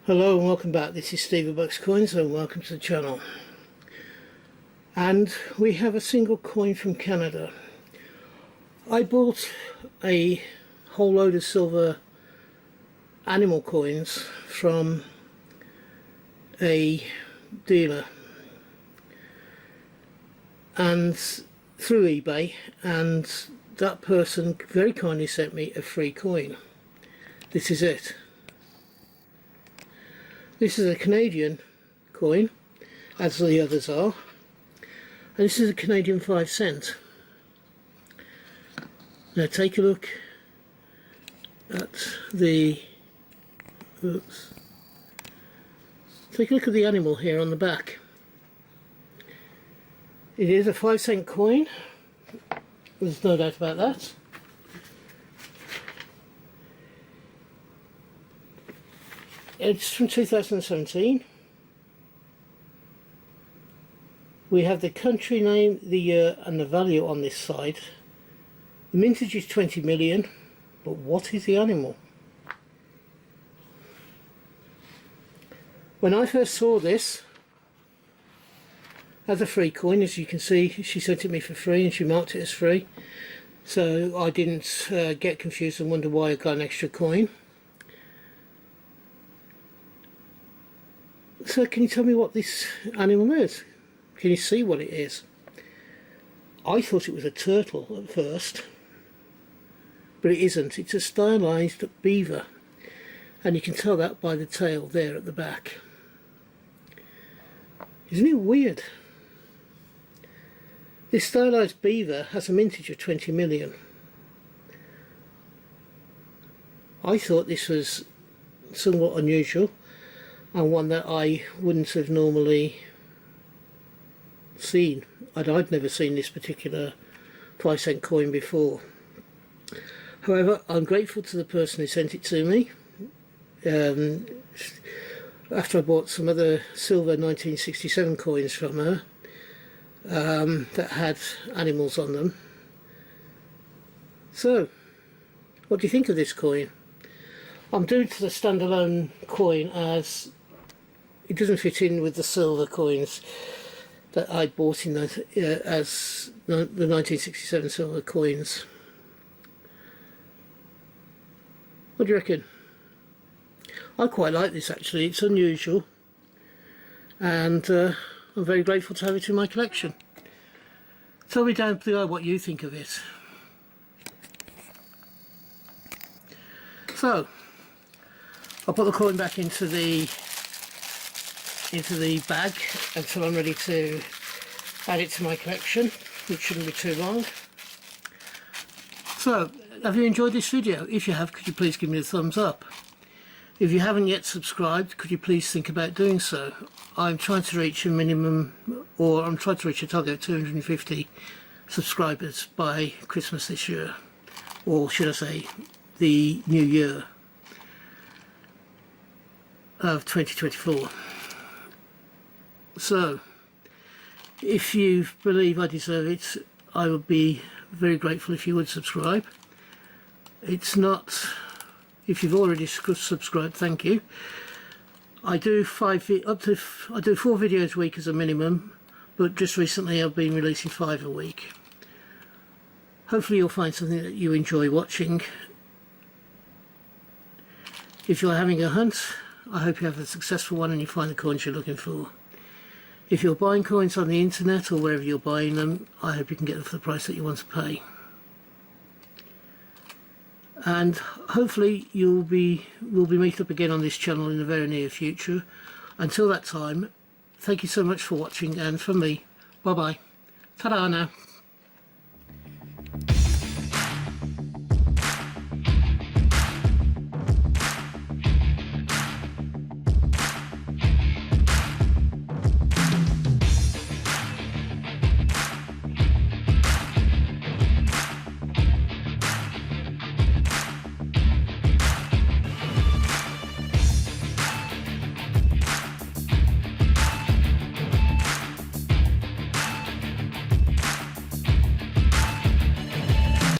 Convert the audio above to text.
Hello and welcome back. This is Steve of Bucks Coins and welcome to the channel. And we have a single coin from Canada. I bought a whole load of silver animal coins from a dealer and through eBay, and that person very kindly sent me a free coin. This is it. This is a Canadian coin, as the others are, and this is a Canadian 5 cent. Now take a look at the take a look at the animal here on the back. It is a 5 cent coin, there's no doubt about that. It's from 2017. We have the country name, the year and the value on this side. The mintage is 20 million, but what is the animal? When I first saw this as a free coin, as you can see, she sent it me for free and she marked it as free, so I didn't get confused and wonder why I got an extra coin. So can you tell me what this animal is? Can you see what it is? I thought it was a turtle at first, but it isn't. It's a stylized beaver, and you can tell that by the tail there at the back. Isn't it weird? This stylized beaver has a mintage of 20 million. I thought this was somewhat unusual, and one that I wouldn't have normally seen. I'd never seen this particular 5 cent coin before. However, I'm grateful to the person who sent it to me. After I bought some other silver 1967 coins from her that had animals on them. So, what do you think of this coin? I'm doing to the standalone coin as it doesn't fit in with the silver coins that I bought in the, as the 1967 silver coins. What do you reckon? I quite like this actually. It's unusual, and I'm very grateful to have it in my collection. Tell me down below what you think of it. So I'll put the coin back into the bag until I'm ready to add it to my collection, which shouldn't be too long. So, have you enjoyed this video? If you have, could you please give me a thumbs up? If you haven't yet subscribed, could you please think about doing so? I'm trying to reach a minimum, or I'm trying to reach a target of 250 subscribers by Christmas this year, or should I say the new year of 2024. So, if you believe I deserve it, I would be very grateful if you would subscribe. It's not, if you've already subscribed, thank you. I do 4 videos a week as a minimum, but just recently I've been releasing 5 a week. Hopefully you'll find something that you enjoy watching. If you're having a hunt, I hope you have a successful one and you find the coins you're looking for. If you're buying coins on the internet or wherever you're buying them, I hope you can get them for the price that you want to pay. And hopefully we'll be meeting up again on this channel in the very near future. Until that time, thank you so much for watching, and from me, bye bye. Ta-da now.